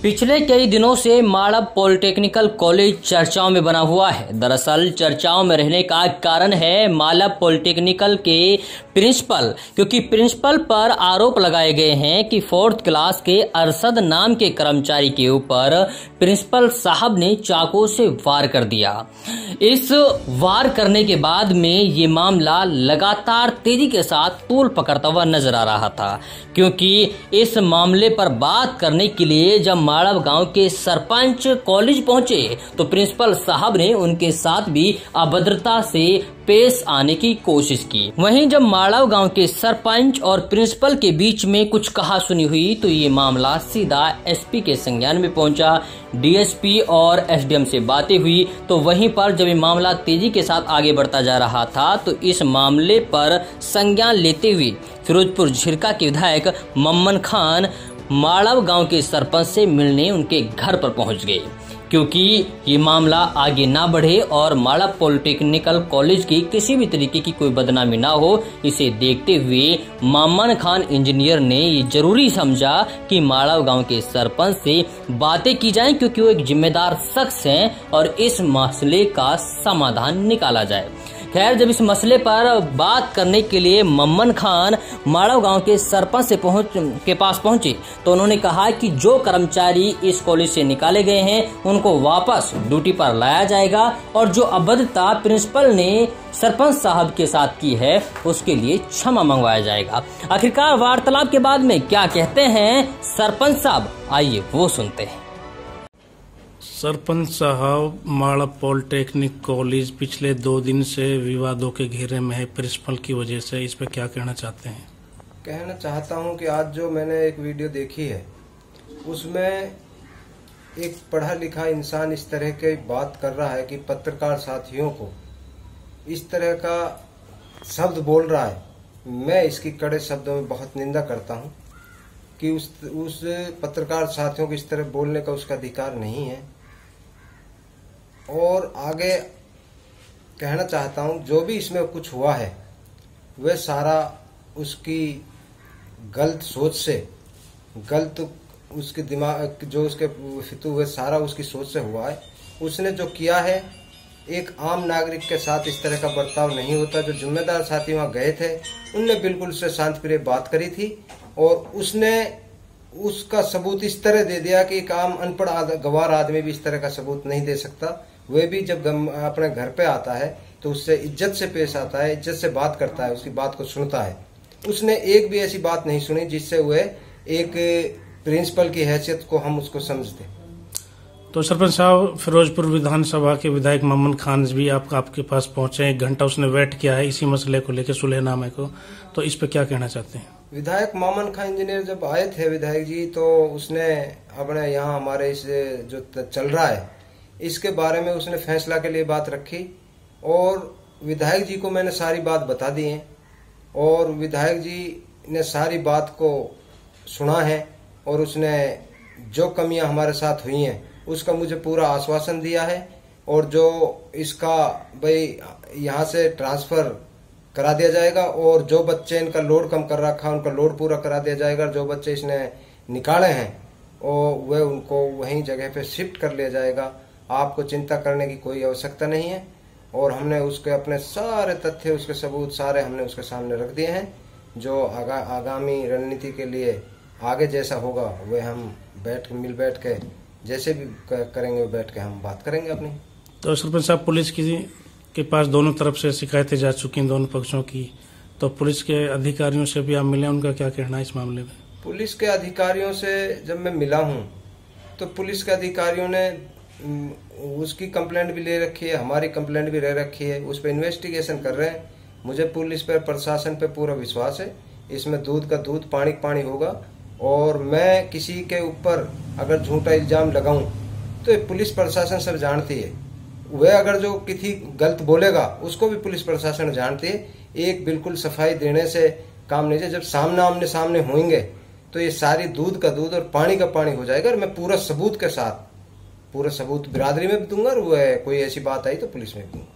पिछले कई दिनों से माड़ब पॉलिटेक्निकल कॉलेज चर्चाओं में बना हुआ है। दरअसल चर्चाओं में रहने का कारण है माड़ब पॉलिटेक्निकल के प्रिंसिपल, क्योंकि प्रिंसिपल पर आरोप लगाए गए हैं कि 4th क्लास के अरशद नाम के कर्मचारी के ऊपर प्रिंसिपल साहब ने चाकू से वार कर दिया। इस वार करने के बाद में ये मामला लगातार तेजी के साथ तूल पकड़ता हुआ नजर आ रहा था, क्योंकि इस मामले पर बात करने के लिए जब माड़ब गांव के सरपंच कॉलेज पहुंचे तो प्रिंसिपल साहब ने उनके साथ भी अभद्रता से पेश आने की कोशिश की। वहीं जब माड़ब गांव के सरपंच और प्रिंसिपल के बीच में कुछ कहासुनी हुई तो ये मामला सीधा एसपी के संज्ञान में पहुंचा। डीएसपी और एसडीएम से बातें हुई तो वहीं पर जब ये मामला तेजी के साथ आगे बढ़ता जा रहा था तो इस मामले पर संज्ञान लेते हुए फिरोजपुर झिरका के विधायक मम्मन खान माड़ब गांव के सरपंच से मिलने उनके घर पर पहुंच गए, क्योंकि ये मामला आगे ना बढ़े और माड़ब पॉलिटेक्निकल कॉलेज की किसी भी तरीके की कोई बदनामी ना हो। इसे देखते हुए मम्मन खान इंजीनियर ने ये जरूरी समझा कि माड़ब गांव के सरपंच से बातें की जाएं, क्योंकि वो एक जिम्मेदार शख्स हैं और इस मसले का समाधान निकाला जाए। खैर, जब इस मसले पर बात करने के लिए मम्मन खान माड़ब गांव के सरपंच से के पास पहुंचे तो उन्होंने कहा कि जो कर्मचारी इस कॉलेज से निकाले गए हैं उनको वापस ड्यूटी पर लाया जाएगा और जो अभद्रता प्रिंसिपल ने सरपंच साहब के साथ की है उसके लिए क्षमा मंगवाया जाएगा। आखिरकार वार्तालाप के बाद में क्या कहते हैं सरपंच साहब, आइए वो सुनते हैं। सरपंच साहब, माड़ब पॉलिटेक्निक कॉलेज पिछले 2 दिन से विवादों के घेरे में है प्रिंसिपल की वजह से, इस पर क्या कहना चाहते हैं? कहना चाहता हूं कि आज जो मैंने एक वीडियो देखी है उसमें एक पढ़ा लिखा इंसान इस तरह की बात कर रहा है कि पत्रकार साथियों को इस तरह का शब्द बोल रहा है। मैं इसकी कड़े शब्दों में बहुत निंदा करता हूं कि उस पत्रकार साथियों को इस तरह बोलने का उसका अधिकार नहीं है। और आगे कहना चाहता हूं जो भी इसमें कुछ हुआ है वह सारा उसकी गलत सोच से, गलत उसके दिमाग जो उसके फितू हुए सारा उसकी सोच से हुआ है। उसने जो किया है, एक आम नागरिक के साथ इस तरह का बर्ताव नहीं होता। जो जिम्मेदार साथी वहां गए थे उनने बिल्कुल उससे शांतिप्रिय बात करी थी और उसने उसका सबूत इस तरह दे दिया कि एक आम अनपढ़ गवार आदमी भी इस तरह का सबूत नहीं दे सकता। वह भी जब अपने घर पे आता है तो उससे इज्जत से पेश आता है, इज्जत से बात करता है, उसकी बात को सुनता है। उसने एक भी ऐसी बात नहीं सुनी जिससे वह एक प्रिंसिपल की हैसियत को हम उसको समझते। तो सरपंच साहब, फिरोजपुर विधानसभा के विधायक मम्मन खान भी आपके पास पहुंचे, 1 घंटा उसने वेट किया है इसी मसले को लेकर, सुलहनामे को, तो इस पर क्या कहना चाहते हैं? विधायक मम्मन खान इंजीनियर जब आए थे विधायक जी, तो उसने अपने यहाँ हमारे इस जो चल रहा है इसके बारे में उसने फैसला के लिए बात रखी और विधायक जी को मैंने सारी बात बता दी है और विधायक जी ने सारी बात को सुना है और उसने जो कमियां हमारे साथ हुई हैं उसका मुझे पूरा आश्वासन दिया है। और जो इसका भाई यहाँ से ट्रांसफर करा दिया जाएगा और जो बच्चे इनका लोड कम कर रखा है उनका लोड पूरा करा दिया जाएगा। जो बच्चे इसने निकाले हैं और वह उनको वहीं जगह पे शिफ्ट कर लिया जाएगा। आपको चिंता करने की कोई आवश्यकता नहीं है। और हमने उसके अपने सारे तथ्य, उसके सबूत सारे हमने उसके सामने रख दिए हैं। जो आगामी रणनीति के लिए आगे जैसा होगा वह हम मिल बैठ के जैसे भी करेंगे बैठ के हम बात करेंगे अपनी। तो सरपंच साहब, पुलिस के पास दोनों तरफ से शिकायतें जा चुकी हैं, दोनों पक्षों की, तो पुलिस के अधिकारियों से भी आप मिले, उनका क्या कहना है इस मामले में? पुलिस के अधिकारियों से जब मैं मिला हूं तो पुलिस के अधिकारियों ने उसकी कंप्लेंट भी ले रखी है, हमारी कंप्लेंट भी ले रखी है, उस पर इन्वेस्टिगेशन कर रहे हैं। मुझे पुलिस पर, प्रशासन पर पूरा विश्वास है। इसमें दूध का दूध, पानी का पानी होगा। और मैं किसी के ऊपर अगर झूठा इल्जाम लगाऊं तो पुलिस प्रशासन सब जानती है। वह अगर जो किसी गलत बोलेगा उसको भी पुलिस प्रशासन जानती है। एक बिल्कुल सफाई देने से काम नहीं है। जब आमने सामने होंगे तो ये सारी दूध का दूध और पानी का पानी हो जाएगा। और मैं पूरा सबूत के साथ, पूरा सबूत बिरादरी में भी दूंगा और कोई ऐसी बात आई तो पुलिस में भी दूंगा।